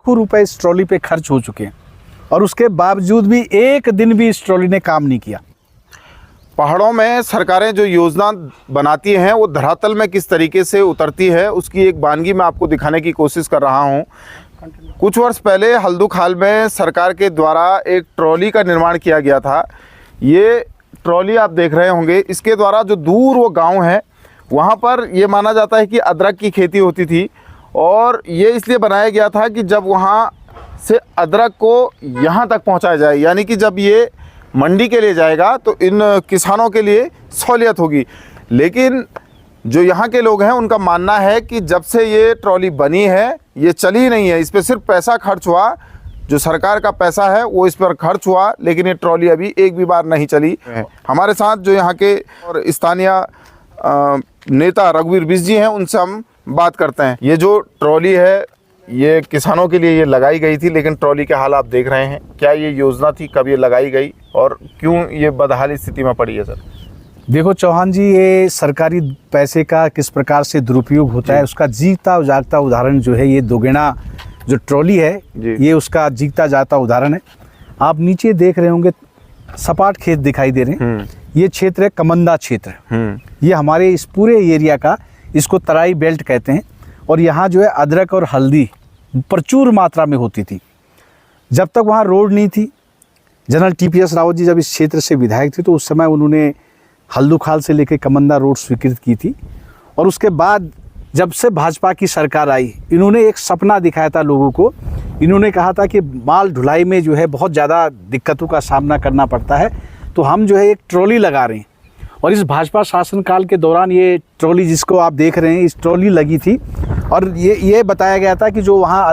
लाखों रुपए इस ट्रॉली पे खर्च हो चुके हैं और उसके बावजूद भी एक दिन भी इस ट्रॉली ने काम नहीं किया। पहाड़ों में सरकारें जो योजना बनाती हैं वो धरातल में किस तरीके से उतरती है उसकी एक वानगी मैं आपको दिखाने की कोशिश कर रहा हूं। कुछ वर्ष पहले हल्दू खाल में सरकार के द्वारा एक ट्रॉली का निर्माण किया गया था। ये ट्रॉली आप देख रहे होंगे, इसके द्वारा जो दूर वो गांव है वहाँ पर ये माना जाता है कि अदरक की खेती होती थी और ये इसलिए बनाया गया था कि जब वहाँ से अदरक को यहाँ तक पहुँचाया जाए, यानी कि जब ये मंडी के लिए जाएगा तो इन किसानों के लिए सहूलियत होगी। लेकिन जो यहाँ के लोग हैं उनका मानना है कि जब से ये ट्रॉली बनी है ये चली नहीं है, इस पर सिर्फ पैसा खर्च हुआ, जो सरकार का पैसा है वो इस पर खर्च हुआ, लेकिन ये ट्रॉली अभी एक भी बार नहीं चली है। हमारे साथ जो यहाँ के और स्थानीय नेता रघुवीर बिष्ट जी हैं, उनसे हम बात करते हैं। ये जो ट्रॉली है ये किसानों के लिए ये लगाई गई थी, लेकिन ट्रॉली के हाल आप देख रहे हैं। क्या ये योजना थी, कब ये लगाई गई और क्यों ये बदहाली स्थिति में पड़ी है सर? देखो चौहान जी, ये सरकारी पैसे का किस प्रकार से दुरुपयोग होता है उसका जीता जागता उदाहरण जो है ये दोगुना जो ट्रॉली है ये उसका जीता जाता उदाहरण है। आप नीचे देख रहे होंगे सपाट खेत दिखाई दे रहे हैं, ये क्षेत्र है कमंदा क्षेत्र। ये हमारे इस पूरे एरिया का, इसको तराई बेल्ट कहते हैं और यहाँ जो है अदरक और हल्दी प्रचुर मात्रा में होती थी। जब तक वहाँ रोड नहीं थी, जनरल TPS रावत जी जब इस क्षेत्र से विधायक थे तो उस समय उन्होंने हल्दू खाल से लेकर कमंदा रोड स्वीकृत की थी और उसके बाद जब से भाजपा की सरकार आई इन्होंने एक सपना दिखाया था लोगों को। इन्होंने कहा था कि माल ढुलाई में जो है बहुत ज़्यादा दिक्कतों का सामना करना पड़ता है, तो हम जो है एक ट्रॉली लगा रहे हैं। और इस भाजपा शासनकाल के दौरान ये ट्रॉली जिसको आप देख रहे हैं इस ट्रॉली लगी थी और ये बताया गया था कि जो वहाँ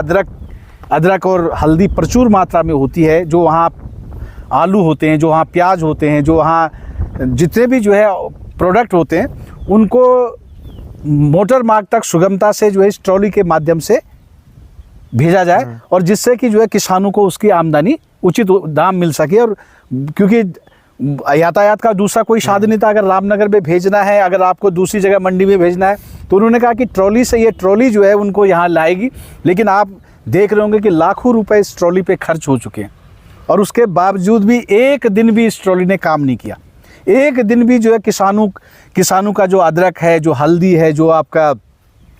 अदरक और हल्दी प्रचुर मात्रा में होती है, जो वहाँ आलू होते हैं, जो वहाँ प्याज होते हैं, जो वहाँ जितने भी जो है प्रोडक्ट होते हैं उनको मोटर मार्ग तक सुगमता से जो है इस ट्रॉली के माध्यम से भेजा जाए और जिससे कि जो है किसानों को उसकी आमदनी उचित दाम मिल सके। और क्योंकि यातायात का दूसरा कोई साधन नहीं था, अगर रामनगर में भेजना है, अगर आपको दूसरी जगह मंडी में भेजना है, तो उन्होंने कहा कि ट्रॉली से ये ट्रॉली जो है उनको यहाँ लाएगी। लेकिन आप देख रहे होंगे कि लाखों रुपए इस ट्रॉली पे खर्च हो चुके हैं और उसके बावजूद भी एक दिन भी इस ट्रॉली ने काम नहीं किया। एक दिन भी जो है किसानों का जो अदरक है, जो हल्दी है, जो आपका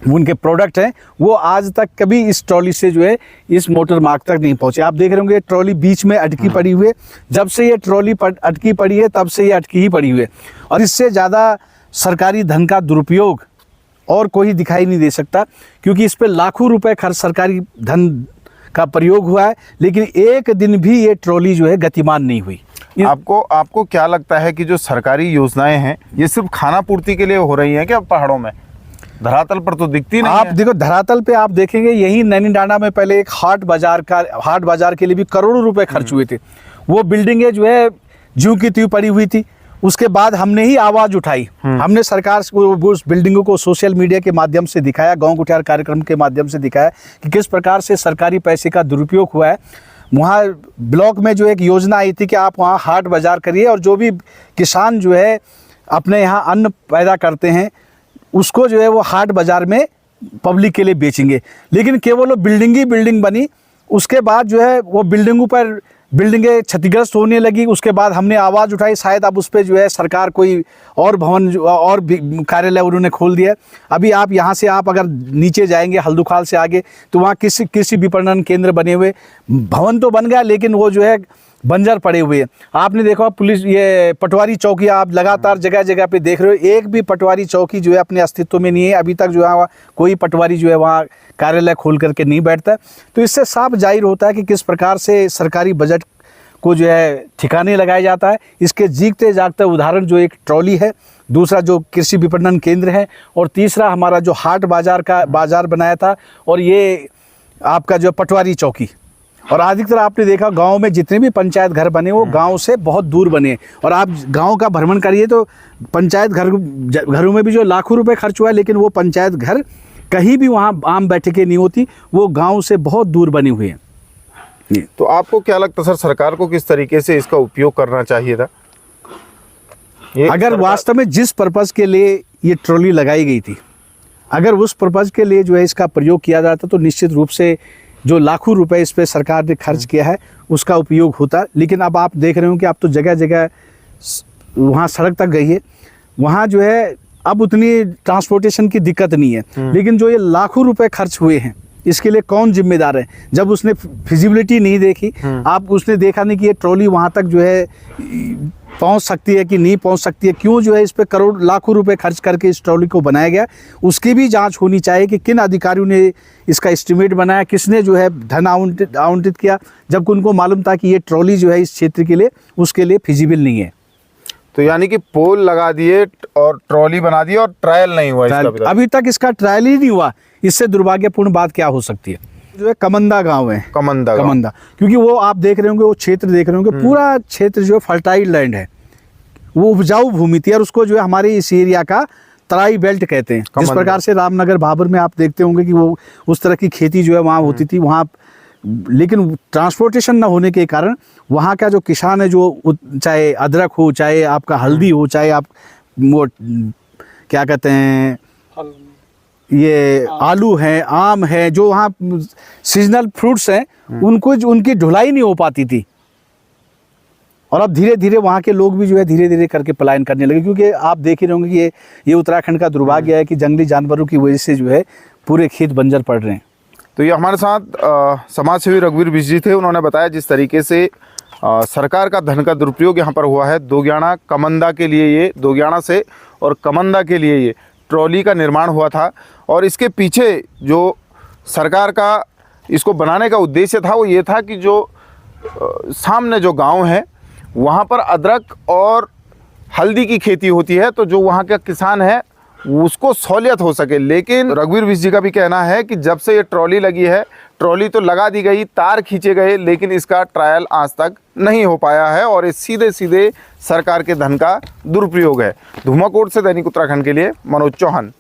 उनके प्रोडक्ट हैं, वो आज तक कभी इस ट्रॉली से जो है इस मोटर मार्ग तक नहीं पहुंचे। आप देख रहे होंगे ट्रॉली बीच में अटकी पड़ी हुई है। जब से ये ट्रॉली अटकी पड़ी है तब से ये अटकी ही पड़ी हुई है और इससे ज़्यादा सरकारी धन का दुरुपयोग और कोई दिखाई नहीं दे सकता, क्योंकि इस पर लाखों रुपए खर्च सरकारी धन का प्रयोग हुआ है, लेकिन एक दिन भी ये ट्रॉली जो है गतिमान नहीं हुई। आपको क्या लगता है कि जो सरकारी योजनाएं हैं ये सिर्फ खाना पूर्ति के लिए हो रही हैं क्या पहाड़ों में? धरातल पर तो दिखती नहीं आप है। देखो धरातल पे आप देखेंगे यही नैनीडांडा में पहले एक हाट बाजार के लिए भी करोड़ों रुपए खर्च हुए थे। वो बिल्डिंगें जो है ज्यों की त्यों पड़ी हुई थी। उसके बाद हमने ही आवाज़ उठाई, हमने सरकार को उस बिल्डिंगों को सोशल मीडिया के माध्यम से दिखाया, गाँव गुठियार कार्यक्रम के माध्यम से दिखाया कि किस प्रकार से सरकारी पैसे का दुरुपयोग हुआ है। वहाँ ब्लॉक में जो एक योजना आई थी कि आप वहाँ हाट बाजार करिए और जो भी किसान जो है अपने यहाँ अन्न पैदा करते हैं उसको जो है वो हाट बाजार में पब्लिक के लिए बेचेंगे। लेकिन केवल वो बिल्डिंग बनी, उसके बाद जो है वो बिल्डिंगें क्षतिग्रस्त होने लगी। उसके बाद हमने आवाज़ उठाई, शायद अब उस पर जो है सरकार कोई और भवन और कार्यालय उन्होंने खोल दिया। अभी आप यहाँ से आप अगर नीचे जाएंगे हल्दू खाल से आगे तो वहाँ कृषि विपणन केंद्र बने हुए, भवन तो बन गया लेकिन वो जो है बंजर पड़े हुए हैं। आपने देखा पुलिस ये पटवारी चौकी आप लगातार जगह जगह पे देख रहे हो, एक भी पटवारी चौकी जो है अपने अस्तित्व में नहीं है। अभी तक जो है कोई पटवारी जो है वहाँ कार्यालय खोल करके नहीं बैठता। तो इससे साफ जाहिर होता है कि किस प्रकार से सरकारी बजट को जो है ठिकाने लगाया जाता है। इसके जीते जागते उदाहरण जो एक ट्रॉली है, दूसरा जो कृषि विपणन केंद्र है और तीसरा हमारा जो हाट बाजार बनाया था और ये आपका जो पटवारी चौकी। और अधिकतर आपने देखा गांव में जितने भी पंचायत घर बने वो गांव से बहुत दूर बने। और आप गांव का भ्रमण करिए तो पंचायत घरों में भी जो लाखों रुपए खर्च हुआ है, लेकिन वो पंचायत घर कहीं भी वहाँ आम बैठकें नहीं होती, वो गांव से बहुत दूर बने हुए हैं। तो आपको क्या लगता सर, सरकार को किस तरीके से इसका उपयोग करना चाहिए था? अगर वास्तव में जिस पर्पज़ के लिए ये ट्रॉली लगाई गई थी, अगर उस पर्पज़ के लिए जो है इसका प्रयोग किया जाता तो निश्चित रूप से जो लाखों रुपए इस पे सरकार ने खर्च किया है उसका उपयोग होता। लेकिन अब आप देख रहे हो कि अब तो जगह जगह वहाँ सड़क तक गई है, वहाँ जो है अब उतनी ट्रांसपोर्टेशन की दिक्कत नहीं है। लेकिन जो ये लाखों रुपए खर्च हुए हैं इसके लिए कौन जिम्मेदार है? जब उसने फिजिबिलिटी नहीं देखी, आप उसने देखा नहीं कि ये ट्रॉली वहाँ तक जो है पहुँच सकती है कि नहीं पहुँच सकती है, क्यों जो है इस पे करोड़ लाखों रुपए खर्च करके इस ट्रॉली को बनाया गया, उसकी भी जांच होनी चाहिए कि किन अधिकारियों ने इसका एस्टिमेट बनाया, किसने जो है धन आवंटित किया, जबकि उनको मालूम था कि ये ट्रॉली जो है इस क्षेत्र के लिए उसके लिए फिजिबल नहीं है। तो यानी कि पोल लगा दिए और ट्रॉली बना दी और ट्रायल नहीं हुआ इसका अभी तक इसका ट्रायल ही नहीं हुआ। इससे दुर्भाग्यपूर्ण बात क्या हो सकती है? जो है कमंदा गांव है, कमंदा, क्योंकि वो आप देख रहे होंगे, वो क्षेत्र देख रहे होंगे, पूरा क्षेत्र जो है फर्टाइल लैंड है, वो उपजाऊ भूमि थी और उसको जो है हमारे इस एरिया का तराई बेल्ट कहते हैं। जिस प्रकार से रामनगर भाबर में आप देखते होंगे कि वो उस तरह की खेती जो है वहाँ होती थी वहाँ, लेकिन ट्रांसपोर्टेशन न होने के कारण वहाँ का जो किसान है, जो चाहे अदरक हो, चाहे आपका हल्दी हो, चाहे आप वो क्या कहते हैं ये आलू है, आम है, जो वहाँ सीजनल फ्रूट्स हैं, उनको उनकी ढुलाई नहीं हो पाती थी। और अब धीरे धीरे वहाँ के लोग भी जो है धीरे धीरे करके पलायन करने लगे, क्योंकि आप देख ही रहे होंगे कि ये उत्तराखंड का दुर्भाग्य है कि जंगली जानवरों की वजह से जो है पूरे खेत बंजर पड़ रहे हैं। तो ये हमारे साथ समाज सेवी रघुवीर बिष्ट जी थे। उन्होंने बताया जिस तरीके से सरकार का धन का दुरुपयोग यहाँ पर हुआ है। दोग्याना कमंदा के लिए, ये दोग्याना से और कमंदा के लिए ये ट्रॉली का निर्माण हुआ था, और इसके पीछे जो सरकार का इसको बनाने का उद्देश्य था वो ये था कि जो सामने जो गांव है वहाँ पर अदरक और हल्दी की खेती होती है, तो जो वहाँ का किसान है उसको सहूलियत हो सके। लेकिन रघुवीर बिष्ट जी का भी कहना है कि जब से ये ट्रॉली लगी है, ट्रॉली तो लगा दी गई, तार खींचे गए, लेकिन इसका ट्रायल आज तक नहीं हो पाया है और ये सीधे सीधे सरकार के धन का दुरुपयोग है। धुमाकोट से दैनिक उत्तराखंड के लिए मनोज चौहान।